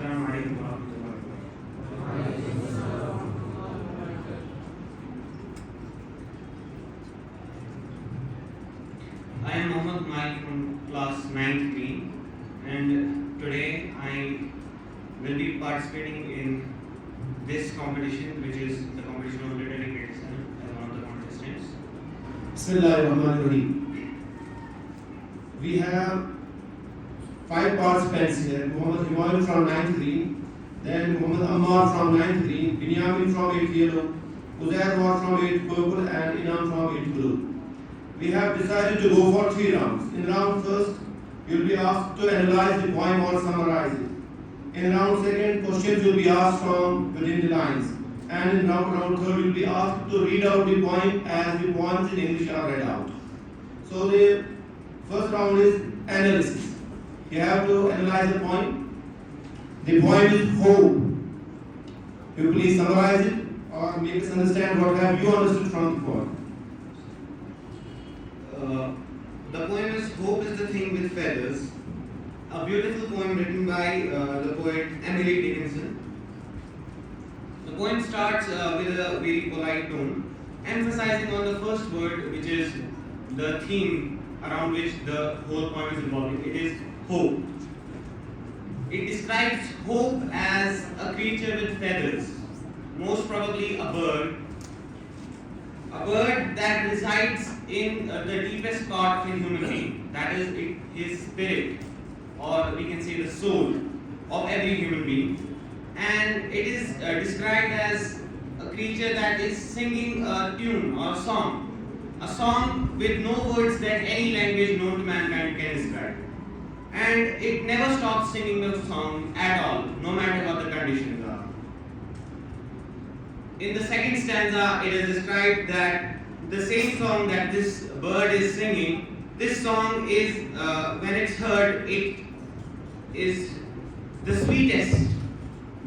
Assalamu alaikum wa rahmatullahi wa barakatuh. I am Mohammad Mike from class 9th B, and today I will be participating in this competition, which is the competition of literary criticism as one of the contestants. Bismillahirrahmanirrahim. We have 5 participants here. Muhammad Himayun from 9th green, then Muhammad Ammar from 9th green, Binyamin from 8th yellow, Uzair War from 8th purple, and Inam from 8th blue. We have decided to go for 3 rounds. In round first, you will be asked to analyze the poem or summarize it. In round second, questions will be asked from within the lines. And in round third, you will be asked to read out the poem as the poems in English are read out. So the first round is analysis. You have to analyze the poem. The poem is Hope. You please summarize it or make us understand what have you understood from the poem. The poem is Hope is the Thing with Feathers, a beautiful poem written by the poet Emily Dickinson. The poem starts with a very polite tone, emphasizing on the first word, which is the theme around which the whole poem is revolving. It is hope. It describes hope as a creature with feathers, most probably a bird that resides in the deepest part of a human being, that is his spirit, or we can say the soul of every human being. And it is described as a creature that is singing a tune or a song with no words that any language known to mankind can describe. And it never stops singing the song at all, no matter what the conditions are. In the second stanza, it is described that the same song that this bird is singing, this song is, when it's heard, it is the sweetest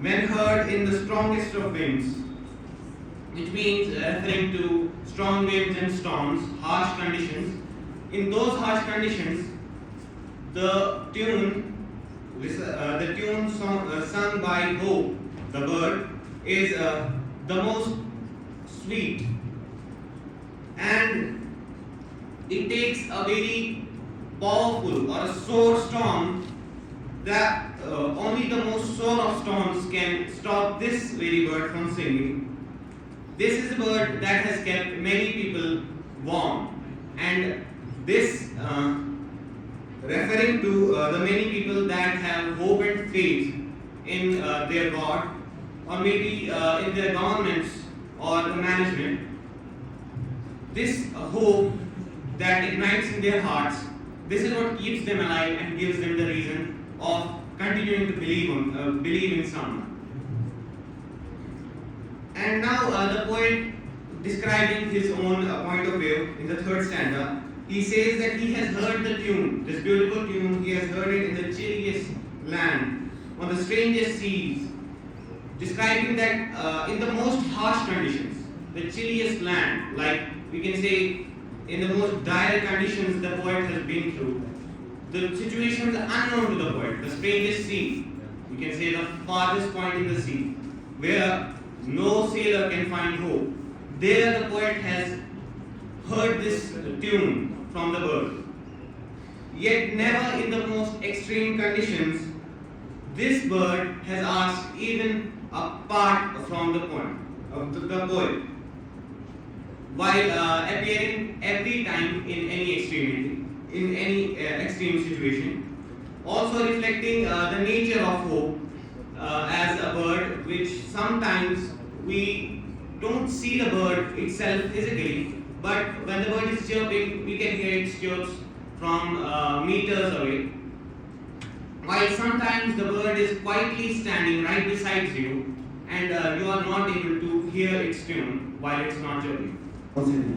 when heard in the strongest of winds, which means referring to strong winds and storms, harsh conditions. In those harsh conditions, the tune sung by Hope, the bird, is the most sweet, and it takes a very powerful or a sore storm that only the most sore of storms can stop this very bird from singing. This is a bird that has kept many people warm, and this referring to the many people that have hope and faith in their God, or maybe in their governments or the management. This hope that ignites in their hearts, this is what keeps them alive and gives them the reason of continuing to believe in someone. And now the poet, describing his own point of view in the third stanza, he says that he has heard the tune, this beautiful tune, he has heard it in the chilliest land, on the strangest seas, describing that in the most harsh conditions, the chilliest land, like we can say in the most dire conditions the poet has been through, the situations unknown to the poet, the strangest sea, we can say the farthest point in the sea, where no sailor can find hope. There the poet has heard this tune from the bird. Yet never in the most extreme conditions, this bird has asked even a part from the poem, of the poet, while appearing every time in any extreme situation, also reflecting the nature of hope as a bird, which sometimes we don't see the bird itself physically, but when the bird is chirping, we can hear its chirps from meters away. While sometimes the bird is quietly standing right beside you, and you are not able to hear its tune while it's not chirping.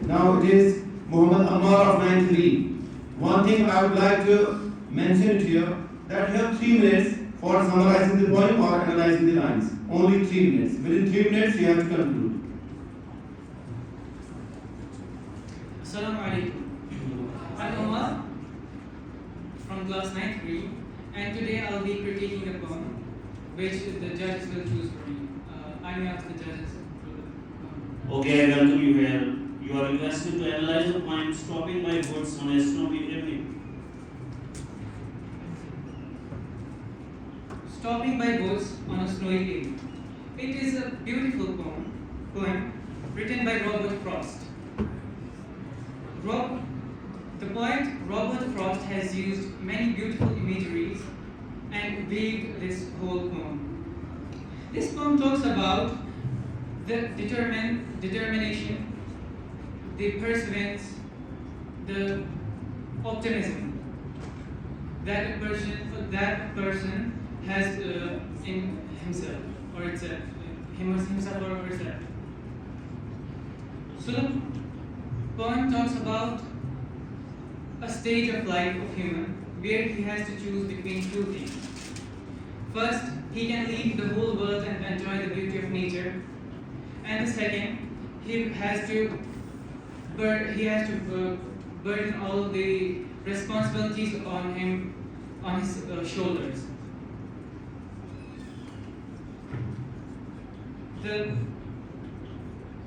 Now it is Muhammad Ammar of 9th green. One thing I would like to mention here, that you have 3 minutes for summarizing the poem or analyzing the lines. Only 3 minutes. Within 3 minutes you have to conclude. Assalamu alaikum. I'm Omar from class 9th green, and today I'll be critiquing the poem which the judges will choose for me. I may ask the judges. Okay, I welcome you here. You are requested to analyze the point stopping by goods on a snowy evening. Stopping by Boats on a Snowy Evening. It is a beautiful poem written by Robert Frost. The poet Robert Frost has used many beautiful imageries and weaved this whole poem. This poem talks about the determination, the perseverance, the optimism that a person has in himself or itself, himself or herself. So the poem talks about a stage of life of human where he has to choose between two things. First, he can leave the whole world and enjoy the beauty of nature, and the second, he has to burden all the responsibilities on him, on his shoulders.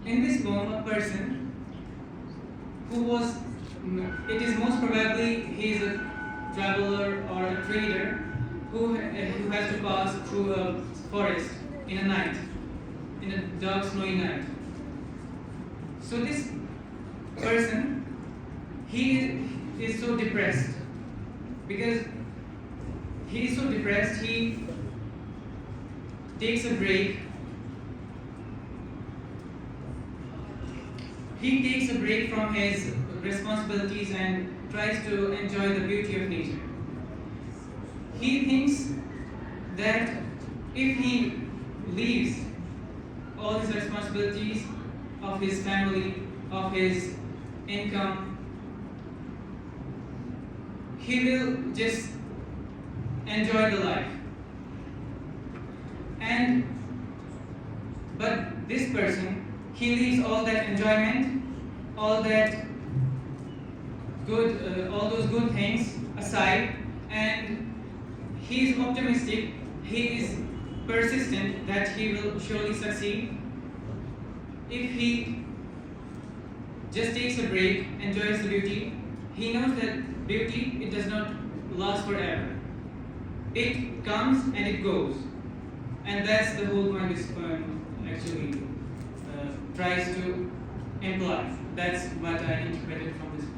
In this poem, a person who was, it is most probably he is a traveler or a trader who has to pass through a forest in a night, in a dark, snowy night. So this person, he is so depressed because he is so depressed. He takes a break. He takes a break from his responsibilities and tries to enjoy the beauty of nature. He thinks that if he leaves all his responsibilities of his family, of his income, he will just enjoy the life. But this person, he leaves all that enjoyment, all that good, all those good things aside, and he is optimistic. He is persistent that he will surely succeed if he just takes a break, enjoys the beauty. He knows that beauty, it does not last forever. It comes and it goes, and that's the whole point this poem actually tries to imply. That's what I interpreted from this poem.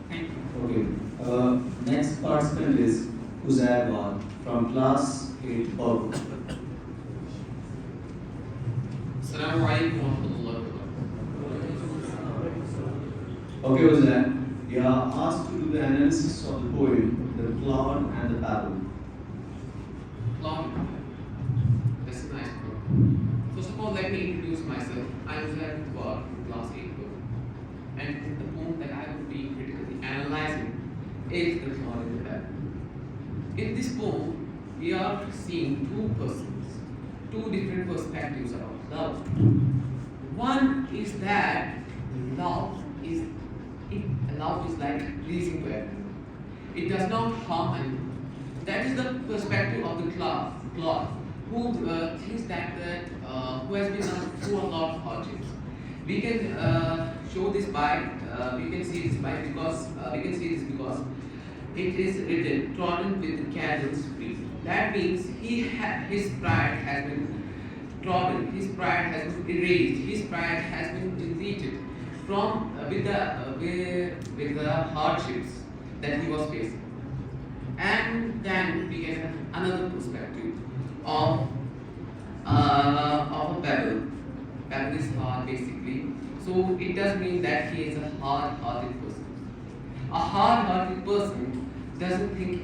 Thank you. Okay. Next participant is Uzair Wan from class 8 Borgo. Assalamu alaikum wa rahmatullahi wa barakatuh. Okay, Uzair, you are asked to do the analysis of the poem, the cloud and the babel. Cloud. That's a nice poem. First of all, let me introduce myself. I am Uzair Wan from class 8 Borgo. And the poem that I will be critically analyzing is the cloud and the babel. In this poem, we are seeing two persons, two different perspectives about love. One is that love is like pleasing to everyone. It does not harm anyone. That is the perspective of the cloud who thinks that who has been through a lot of hardships. We can show this by we can see this because it is written trodden with the candles free. That means his pride has been trodden, his pride has been erased, his pride has been deleted from with the hardships that he was facing. And then we get another perspective of a babel. Babel is hard basically. So it does mean that he is a hard-hearted person. A hard-hearted person doesn't think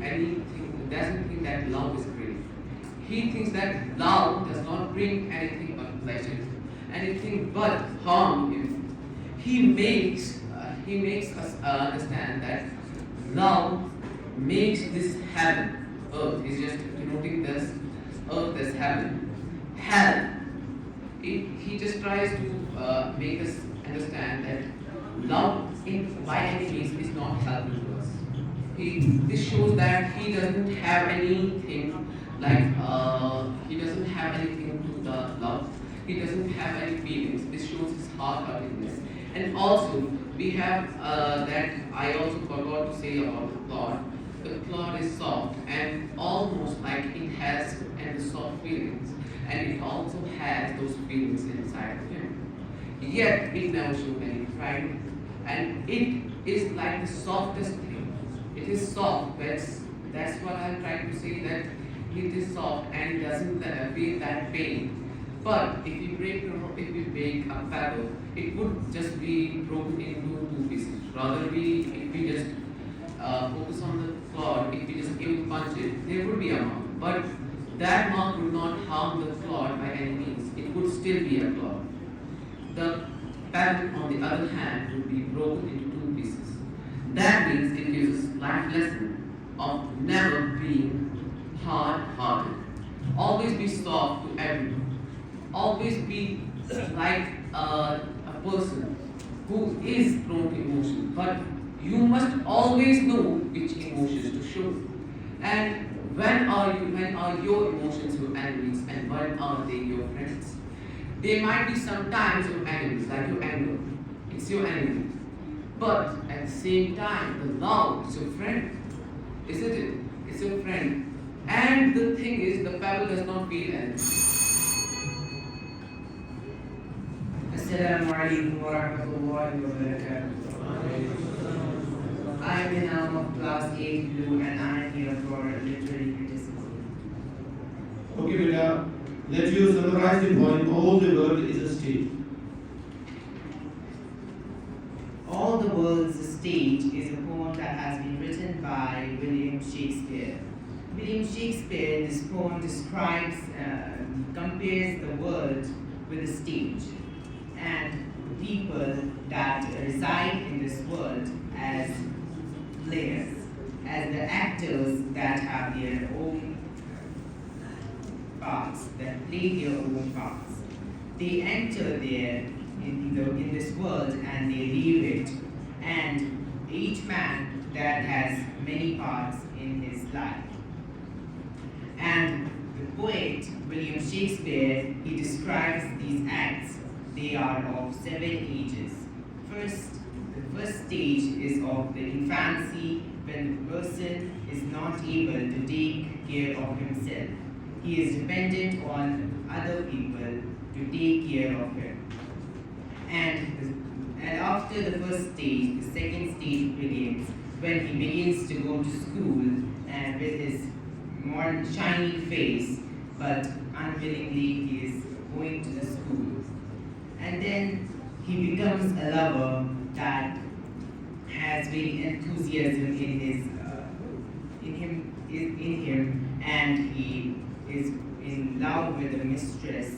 that love is great. He thinks that love does not bring anything but pleasure, anything but harm to him. He makes us understand that love makes this heaven, earth. He's just denoting this earth as heaven, hell. He just tries to make us understand that love, by any means, is not helpful to us. This shows that he doesn't have anything like he doesn't have anything to love. He doesn't have any feelings. This shows his hard-heartedness. And also, we have that I also forgot to say about the plot. The plot is soft and almost like it has and the soft feelings, and it also has those feelings inside of him. Yet it never shows any pride, and it is like the softest thing. It is soft. That's what I'm trying to say, that it is soft and it doesn't feel that pain. But if we break a pebble, it would just be broken into two pieces. Rather, if we just focus on the clod, if we just even punch it, there would be a mark. But that mark would not harm the clod by any means. It would still be a clod. The pebble, on the other hand, would be broken into two pieces. That means it gives us life lesson of never being hard-hearted. Always be soft to everyone. Always be like a person who is prone to emotion, but you must always know which emotions to show. And when are your emotions your enemies and when are they your friends? They might be sometimes your enemies, like your anger. It's your enemy. But at the same time, the love is your friend. Isn't it? It's your friend. And the thing is, the pebble does not feel anything. Assalamu alaikum wa rahmatullahi wa barakatuh. I am in of class 8 Blue and I am here for literary criticism. Okay, beta. Let you summarize the point. All the world is a stage. All the World's a Stage is a poem that has been written by William Shakespeare. William Shakespeare in this poem describes, compares the world with a stage and the people that reside in this world as players, as the actors that have their own parts, that play their own parts. They enter there in this world and they leave it, and each man that has many parts in his life. And the poet William Shakespeare, he describes these acts. They are of 7 ages. The first stage is of the infancy, when the person is not able to take care of himself. He is dependent on other people to take care of him. And after the first stage, the second stage begins when he begins to go to school and with his more shiny face, but unwillingly he is going to the school. And then he becomes a lover that has very enthusiasm in him, and he is in love with a mistress.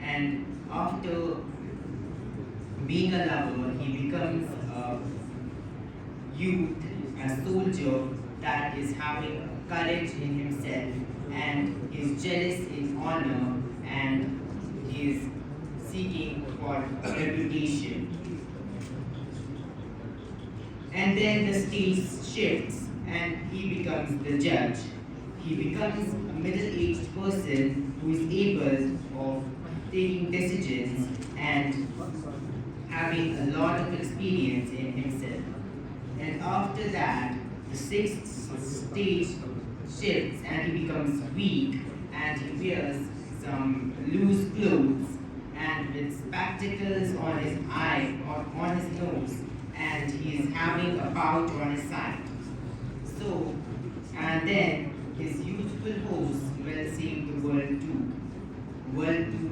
And after being a lover, he becomes a youth, a soldier that is having courage in himself and is jealous in honor and is seeking for reputation. And then the stage shifts and he becomes the judge. He becomes a middle-aged person who is able of taking decisions and having a lot of experience in himself. And after that, the sixth stage shifts and he becomes weak and he wears some loose clothes and with spectacles on his eye or on his nose, and he is having a pouch on his side. So, and then his youthful host will save the world too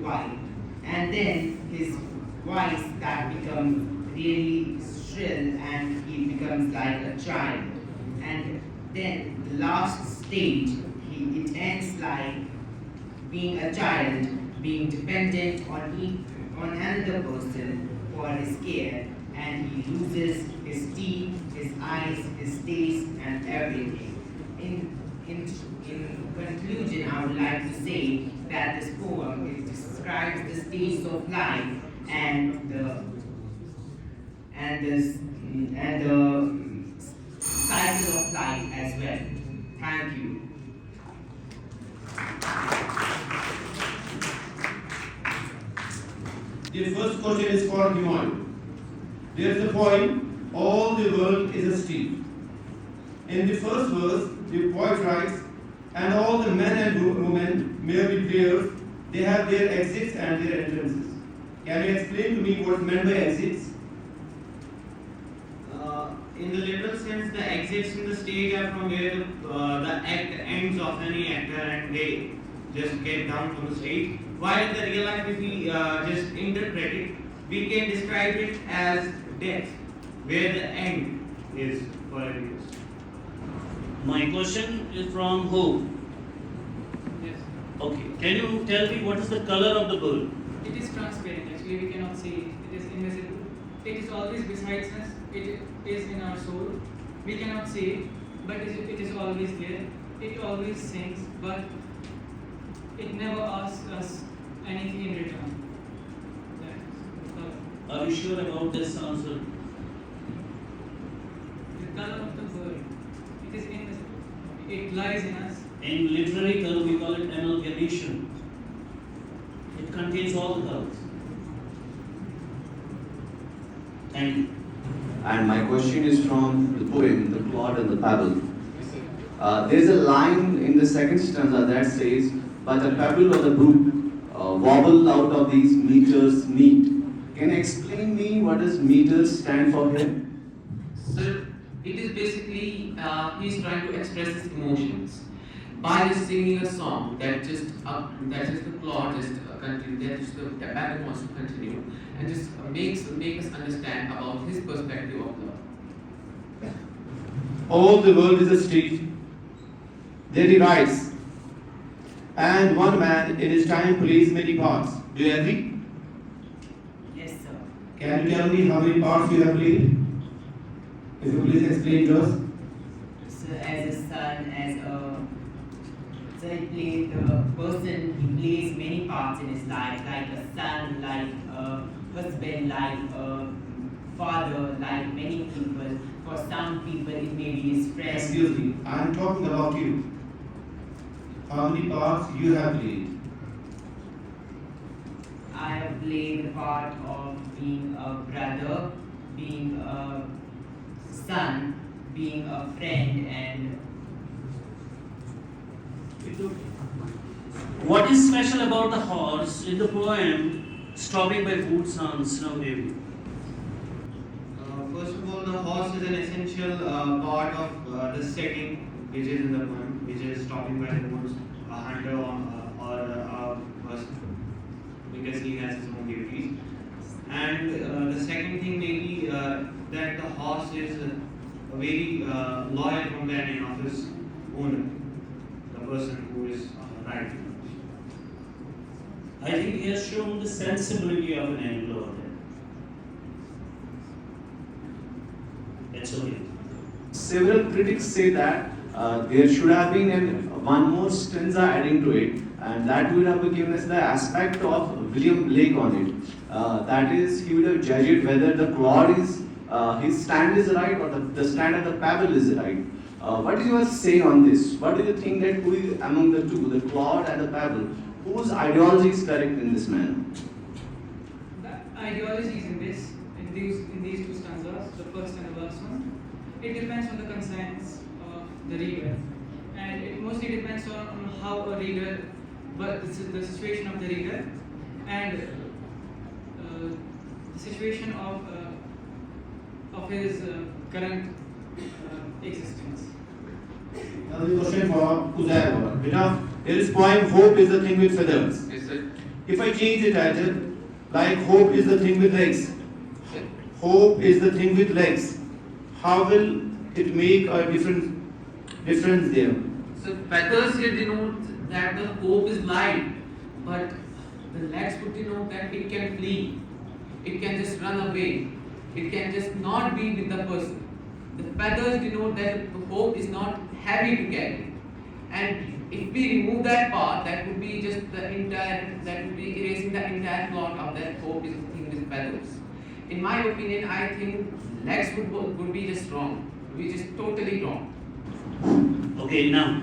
wide. And then his voice that becomes really shrill and he becomes like a child. And then the last stage, it ends like being a child, being dependent on another person for his care, and he loses his teeth, his eyes, his taste, and everything. In conclusion, I would like to say that this poem describes the stages of life and the cycle of life as well. Thank you. question is for Humayun. There is a poem, all the world is a street. In the first verse, the poet writes, and all the men and women, merely players, they have their exits and their entrances. Can you explain to me what is meant by exits? In the literal sense, the exits in the stage are from where the act ends of any actor and they just get down from the stage. While in the real life, if we just interpret it, we can describe it as death, where the end is for everyone. My question is from who? Yes. Okay. Can you tell me what is the color of the bird? It is transparent. Actually, we cannot see it. It is invisible. It is always besides us. It is in our soul. We cannot see it, but it is always there. It always sings, but it never asks us anything in return. That's the color. Are you sure about this answer? The color of the bird. It is invisible. It lies in us. In literary term, we call it amalgamation. It contains all the colors. Thank you. And my question is from the poem, The Clod and the Pebble. There's a line in the second stanza that says, but the pebble or the brook wobble out of these meters meet. Can you explain me what does meters stand for here? So it is basically he's trying to express his emotions by just singing a song that just the plot just continue, that just the Babel wants to continue and just make us understand about his perspective of love. All the world is a street. There he writes, and one man in his time plays many parts. Do you agree? Yes, sir. Can you tell me how many parts you have played? If you please explain to us. So as a son, so he plays the person, he plays many parts in his life, like a son, like a husband, like a father, like many people. For some people, it may be his friend. Excuse me, I am talking about you. How many parts you have played? I have played the part of being a brother, being a son, being a friend, and What is special about the horse in the poem Stopping by Boots on Snow Baby? First of all, the horse is an essential part of the setting which is in the poem, which is stopping by the woods, a hunter or a person, because he has his own duties. And the second thing may be that the horse is a very loyal companion of his owner, the person who is riding. I think he has shown the sensibility of an animal over there. That's okay. Several critics say that there should have been one more stanza adding to it, and that would have given us the aspect of William Blake on it. That is, he would have judged whether the clod is, his stand is right or the stand of the pebble is right. What is your say on this? What do you think that who is among the two, the clod and the pebble, whose ideology is correct in this manner? The ideology is in these two stanzas, the first and the last one. It depends on the conscience of the reader, and it mostly depends on how a reader, but the situation of the reader, and the situation of his current existence. Now the question for Uzair. Beta, there is poem Hope is the thing with feathers. Is it? If I change the title, like Hope is the thing with legs. Hope is the thing with legs. How will it make a difference there? So feathers here denote that the hope is light, but the legs would denote that it can flee, it can just run away, it can just not be with the person. The feathers denote that the hope is not heavy to carry, and if we remove that part, that would be just that would be erasing the entire plot of that hope is the thing with feathers. In my opinion, I think legs would be just wrong, would be just totally wrong. Okay, now,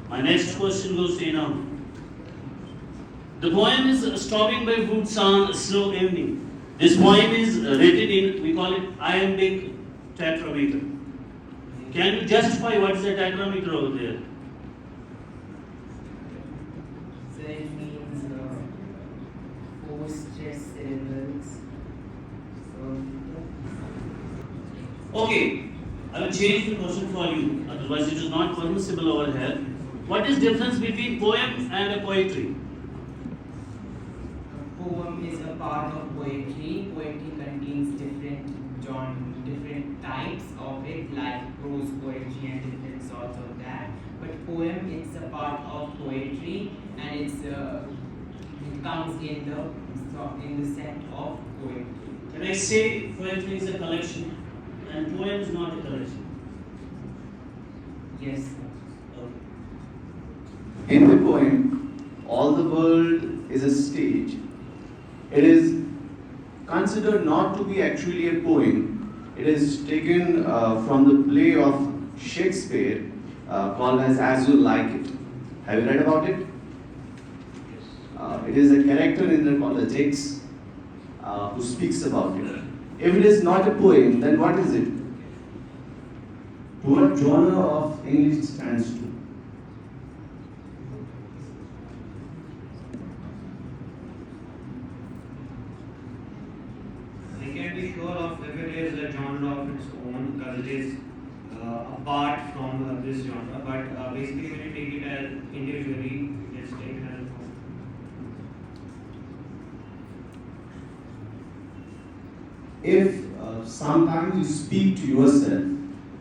my next question goes to The poem is Stopping by Woods on a Slow Evening. This poem is written in, we call it iambic tetrameter. Can you justify what's the tetrameter over there? So it means 4 stress syllables. Okay, I will change the question for you, otherwise it is not permissible over here. What is difference between poem and a poetry? A poem is a part of poetry. Poetry contains different types of it, like prose poetry and different sorts of that. But poem, it's a part of poetry, and it comes in the set of poetry. Can I say poetry is a collection and poem is not a collection? Yes, sir. Okay. In the poem, all the world is a stage. It is considered not to be actually a poem. It is taken from the play of Shakespeare called As You Like It. Have you read about it? It is a character in there called Ajax who speaks about it. If it is not a poem, then what is it? To what genre of English it stands to? I can be sure of if it is a genre of its own because it is apart from this genre, but basically when you take it as individually, it's taken as a poem. If sometimes you speak to yourself,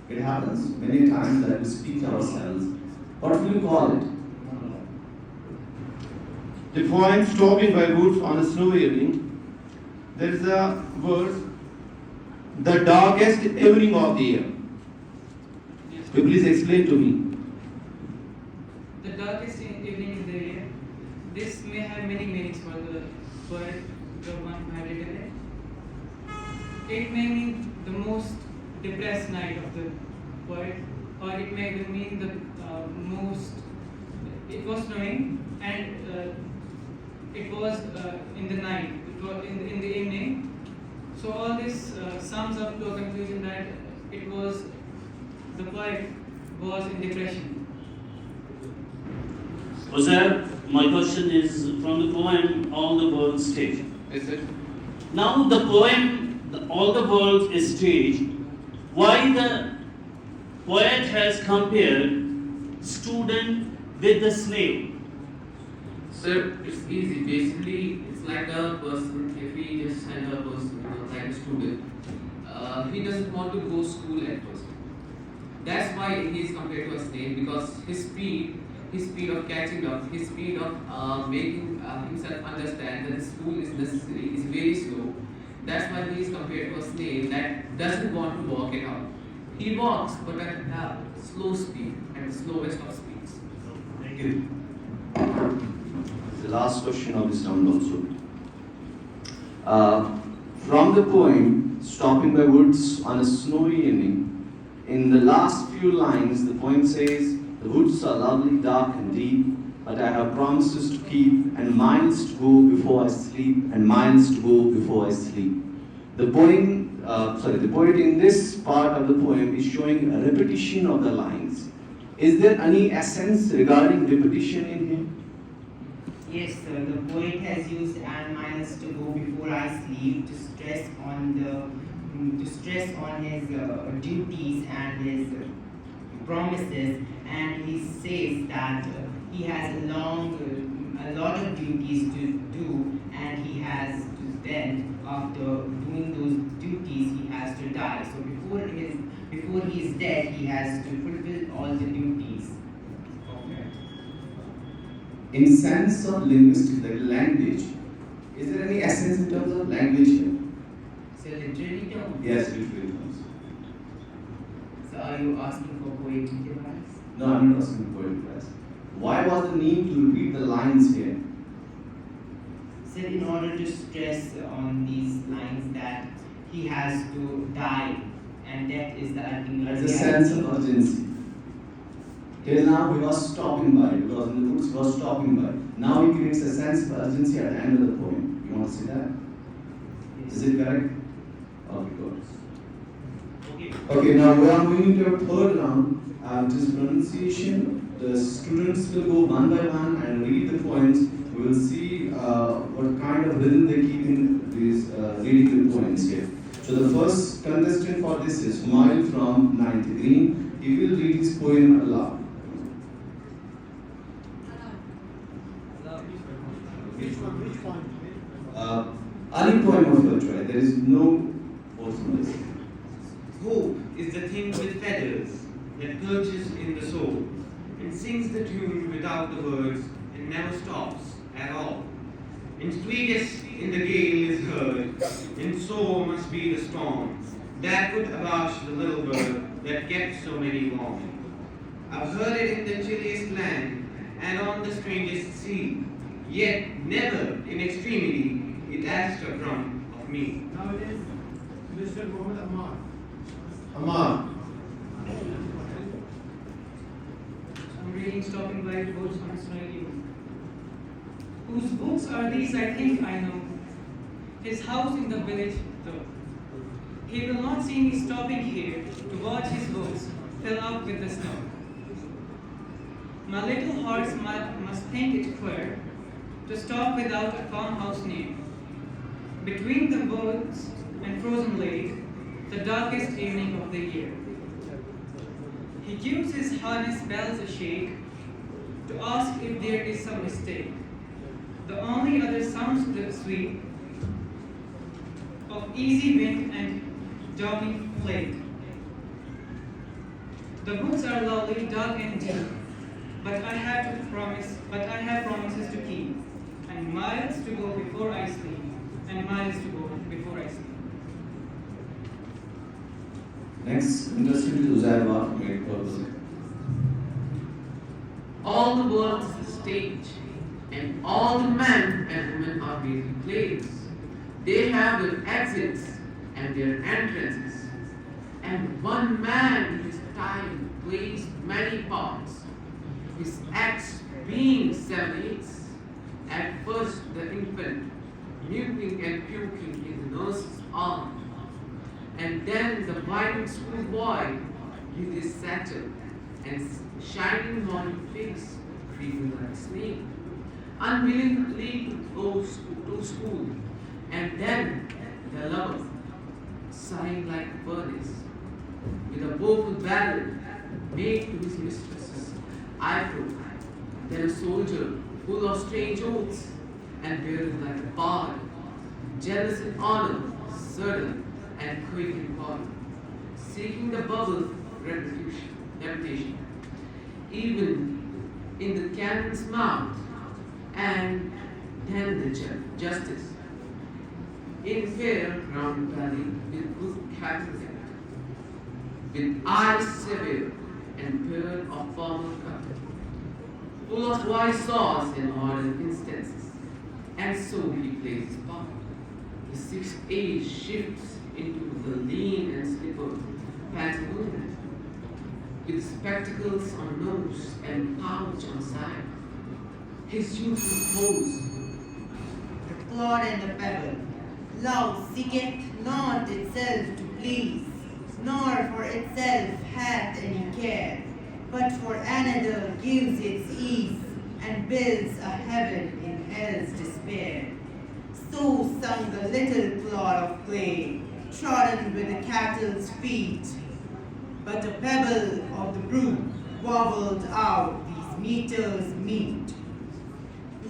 it happens many times that we speak to ourselves, what will you call it? The poem Stopping by Woods on a Snowy Evening, there is a verse, the darkest evening of the year. Yes. Could you please explain to me? The darkest evening in the year. This may have many meanings for the poet, the one who had written it. It may mean the most depressed night of the poet, or it may mean the most. It was snowing, and it was in the night. It was in the evening. So all this sums up to a conclusion that it was the poet was in depression. Sir, my question is from the poem All the World Stage. Is it? Now the poem All the World is Stage, why the poet has compared student with the slave? Sir, it's easy. Basically, it's like a person. If we just send a person, like a student, he doesn't want to go school at first. That's why he is compared to a snake, because his speed of catching up, his speed of making himself understand that the school is necessary is very slow. That's why he is compared to a snail that doesn't want to walk it out. He walks, but at a slow speed, at the slowest of speeds. Thank you. The last question of this round also. From the poem Stopping by Woods on a Snowy Evening, in the last few lines, the poem says, the woods are lovely, dark and deep, but I have promises to keep, and miles to go before I sleep, and miles to go before I sleep. The poet in this part of the poem is showing a repetition of the lines. Is there any essence regarding repetition in here? Yes, sir. The poet has used "and miles to go before I sleep" to stress on his duties and his promises, and he says that he has a lot of duties to do, and he has to then, after doing those duties, he has to die. So before he is dead, he has to fulfill all the duties. Okay. In sense of linguistics, like language, is there any essence in terms of language here? So literary terms. Yes, literary terms. So are you asking for poetic device? No, I'm not asking for it, guys. Why was the need to repeat the lines here? So in order to stress on these lines that he has to die, and death is the ultimate There's a sense of urgency. Till now he was stopping by, because in the books he was stopping by. Now he creates a sense of urgency at the end of the poem. You want to see that? Is it correct? Okay, good. Okay. Okay, now we are moving to a third round. It is pronunciation. The students will go one by one and read the poems. We will see what kind of rhythm they keep in these reading the poems here. So the first contestant for this is Humayun from 9th Green. He will read his poem aloud. Any poem of your choice. There is no force on this. Hope is the thing with feathers that perches in the soul and sings the tune without the words and never stops at all. And sweetest in the gale is heard, and so must be the storm that could abash the little bird that kept so many warm. I've heard it in the chilliest land and on the strangest sea, yet never in extremity it asked a crumb of me. Now it is Mr. Muhammad Ammar. Ammar. I'm reading Stopping by Books on Israeli. Whose books are these? I think I know. His house in the village, though. He will not see me stopping here to watch his books fill up with the snow. My little horse must think it queer to stop without a farmhouse near. Between the woods and frozen lake, the darkest evening of the year. He gives his harness bells a shake to ask if there is some mistake. The only other sounds the sweep of easy wind and dawning flake. The woods are lovely, dark and deep, but I have promises to keep, and miles to go before I sleep, and miles to go before I sleep. Next contestant is Uzairwa from 8th. All the world is a stage, and all the men and women are really plays. They have their exits and their entrances, and one man in his time plays many parts. His acts being 7/8. At first, the infant mewing and puking in the nurse's arm, and then the whining schoolboy with his satchel and shining morning face creeping like a snake, unwillingly to go to school, and then the lover sighing like a furnace, with a woeful battle made to his mistress's eyebrow, then a soldier full of strange oaths and bearing like a bard, jealous in honor, certain and quick in power, seeking the bubble reputation, even in the cannon's mouth, and then the justice, in fair round valley with good cattle, with eyes severe and pair of formal cut, full of wise saws and ordered instances, and so he plays his part. The sixth age shifts into the lean and slipper pantaloon, with spectacles on nose and pouch on side. His youthful pose. The clod and the pebble, love seeketh not itself to please, nor for itself hath any care, but for another gives its ease, and builds a heaven in hell's despair. So sung the little clod of clay, trodden with the cattle's feet. But a pebble of the brook wobbled out these meters meet.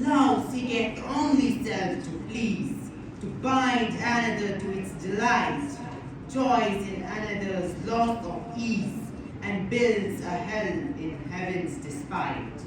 Love seeketh only self to please, to bind another to its delight, joys in another's loss of ease, and builds a hell in heaven's despite.